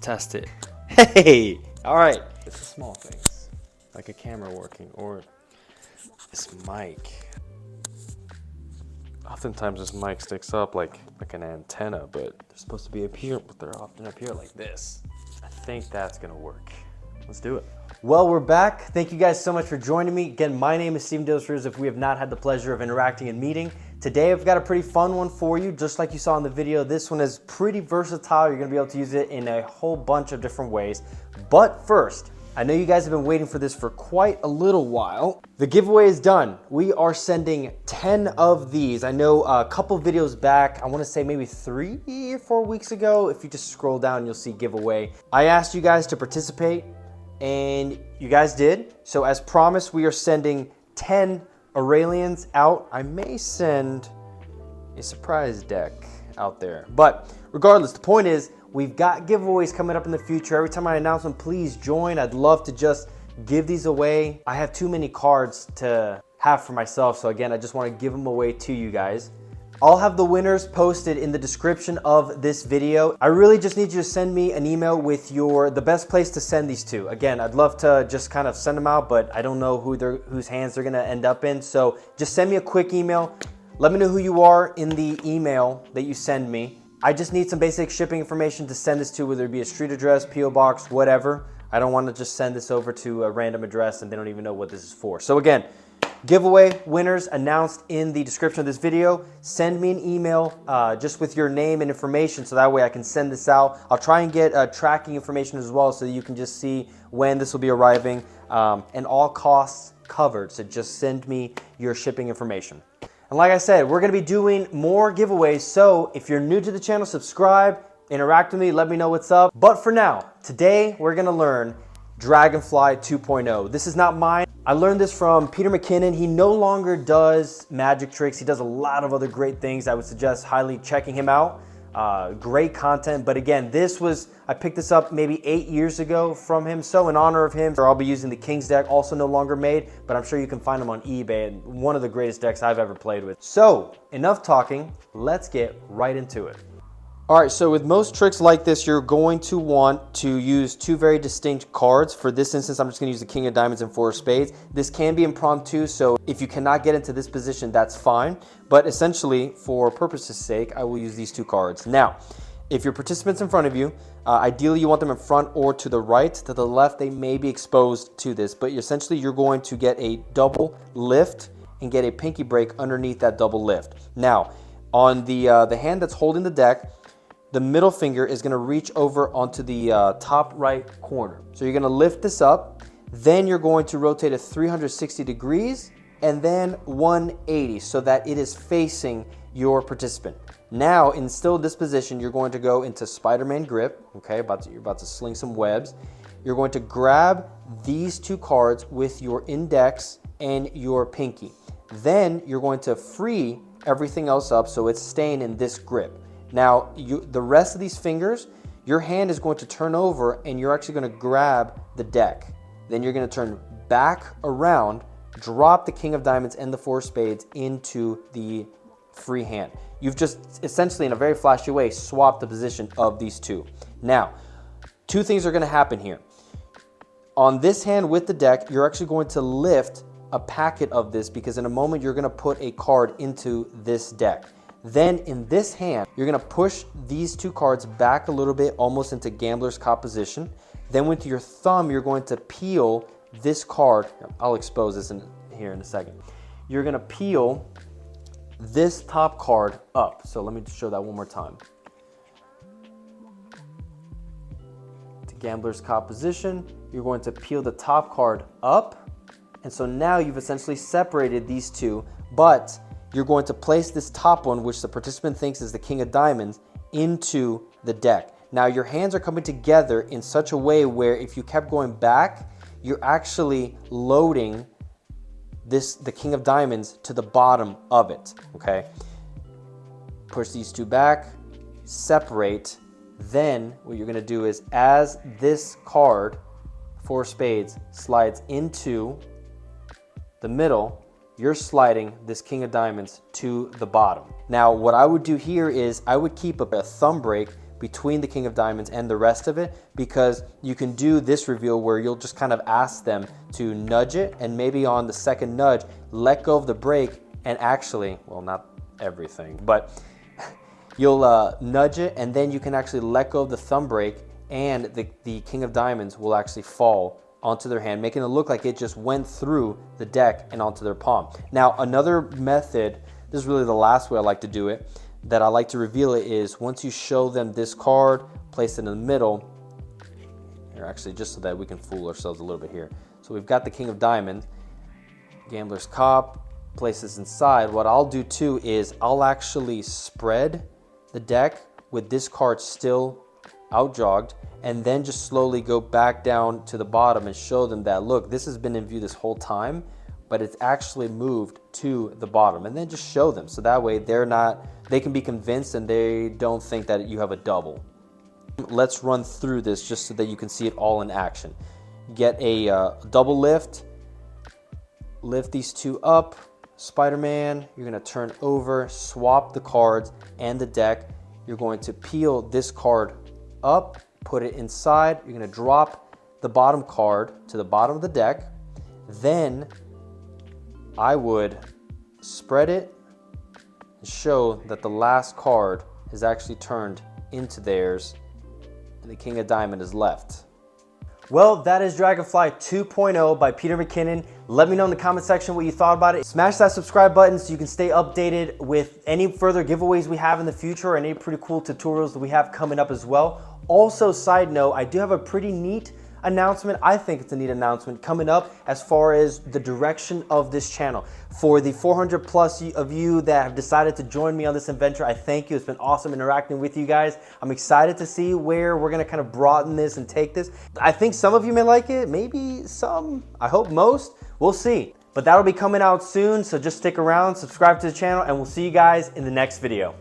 test it. Hey, all right. It's the small things, like a camera working or this mic. Oftentimes this mic sticks up like an antenna, but they're supposed to be up here, but they're often up here like this. I think that's gonna work. Let's do it. Well, we're back. Thank you guys so much for joining me. Again, my name is Steven Dilsruz if we have not had the pleasure of interacting and meeting. Today I've got a pretty fun one for you, just like you saw in the video. This one is pretty versatile. You're gonna be able to use it in a whole bunch of different ways. But first, I know you guys have been waiting for this for quite a little while. The giveaway is done. We are sending 10 of these. I know a couple videos back, I wanna say maybe 3 or 4 weeks ago, if you just scroll down, you'll see giveaway. I asked you guys to participate and you guys did. So as promised, we are sending 10 Aurelians out. I may send a surprise deck out there. But regardless, the point is, we've got giveaways coming up in the future. Every time I announce them, please join. I'd love to just give these away. I have too many cards to have for myself. So again, I just want to give them away to you guys. I'll have the winners posted in the description of this video. I really just need you to send me an email with the best place to send these to. Again, I'd love to just kind of send them out, but I don't know whose hands they're gonna end up in. So just send me a quick email. Let me know who you are in the email that you send me. I just need some basic shipping information to send this to, whether it be a street address, PO box, whatever. I don't want to just send this over to a random address and they don't even know what this is for. So again, giveaway winners announced in the description of this video. Send me an email just with your name and information so that way I can send this out. I'll try and get tracking information as well so that you can just see when this will be arriving and all costs covered. So just send me your shipping information. And like I said, we're gonna be doing more giveaways. So if you're new to the channel, subscribe, interact with me, let me know what's up. But for now, today we're gonna learn Dragonfly 2.0. This is not mine. I learned this from Peter McKinnon. He no longer does magic tricks. He does a lot of other great things. I would suggest highly checking him out. Great content. But again, I picked this up maybe 8 years ago from him. So in honor of him, I'll be using the King's deck, also no longer made, but I'm sure you can find them on eBay, and one of the greatest decks I've ever played with. So enough talking, let's get right into it. All right, so with most tricks like this, you're going to want to use 2 very distinct cards. For this instance, I'm just gonna use the King of Diamonds and 4 of Spades. This can be impromptu, so if you cannot get into this position, that's fine. But essentially, for purpose's sake, I will use these 2 cards. Now, if your participant's in front of you, ideally you want them in front or to the right. To the left, they may be exposed to this, but essentially you're going to get a double lift and get a pinky break underneath that double lift. Now, on the hand that's holding the deck, the middle finger is gonna reach over onto the top right corner. So you're gonna lift this up, then you're going to rotate it 360 degrees and then 180 so that it is facing your participant. Now, in still this position, you're going to go into Spider-Man grip, okay? You're about to sling some webs. You're going to grab these 2 cards with your index and your pinky. Then you're going to free everything else up so it's staying in this grip. Now, the rest of these fingers, your hand is going to turn over and you're actually going to grab the deck. Then you're going to turn back around, drop the King of Diamonds and the 4 of Spades into the free hand. You've just essentially, in a very flashy way, swapped the position of these 2. Now, 2 things are going to happen here. On this hand with the deck, you're actually going to lift a packet of this because in a moment you're going to put a card into this deck. Then in this hand, you're gonna push these 2 cards back a little bit, almost into gambler's cop position. Then with your thumb, you're going to peel this card. I'll expose this here in a second. You're gonna peel this top card up. So let me just show that one more time. To gambler's cop position, you're going to peel the top card up. And so now you've essentially separated these 2, but you're going to place this top one, which the participant thinks is the King of Diamonds, into the deck. Now your hands are coming together in such a way where if you kept going back, you're actually loading the King of Diamonds to the bottom of it, okay? Push these 2 back, separate. Then what you're gonna do is as this card, 4 of Spades, slides into the middle, you're sliding this King of Diamonds to the bottom. Now, what I would do here is I would keep a thumb break between the King of Diamonds and the rest of it, because you can do this reveal where you'll just kind of ask them to nudge it, and maybe on the second nudge, let go of the brake and actually, well, not everything, but you'll nudge it, and then you can actually let go of the thumb brake, and the King of Diamonds will actually fall onto their hand, making it look like it just went through the deck and onto their palm. Now, another method, this is really the last way I like to do it, that I like to reveal it, is once you show them this card, place it in the middle, here actually, just so that we can fool ourselves a little bit here. So we've got the King of Diamonds, Gambler's Cop, place this inside. What I'll do too is I'll actually spread the deck with this card still out jogged, and then just slowly go back down to the bottom and show them that, look, this has been in view this whole time, but it's actually moved to the bottom, and then just show them. So that way they can be convinced and they don't think that you have a double. Let's run through this just so that you can see it all in action. Get a double lift these two up, Spider-Man, you're gonna turn over, swap the cards and the deck. You're going to peel this card up, put it inside. You're gonna drop the bottom card to the bottom of the deck. Then I would spread it and show that the last card is actually turned into theirs and the King of Diamond is left. Well, that is Dragonfly 2.0 by Peter McKinnon. Let me know in the comment section what you thought about it. Smash that subscribe button so you can stay updated with any further giveaways we have in the future or any pretty cool tutorials that we have coming up as well. Also, side note, I do have a pretty neat announcement. I think it's a neat announcement coming up as far as the direction of this channel. For the 400 plus of you that have decided to join me on this adventure, I thank you. It's been awesome interacting with you guys. I'm excited to see where we're gonna kind of broaden this and take this. I think some of you may like it, maybe some, I hope most, we'll see. But that'll be coming out soon, so just stick around, subscribe to the channel, and we'll see you guys in the next video.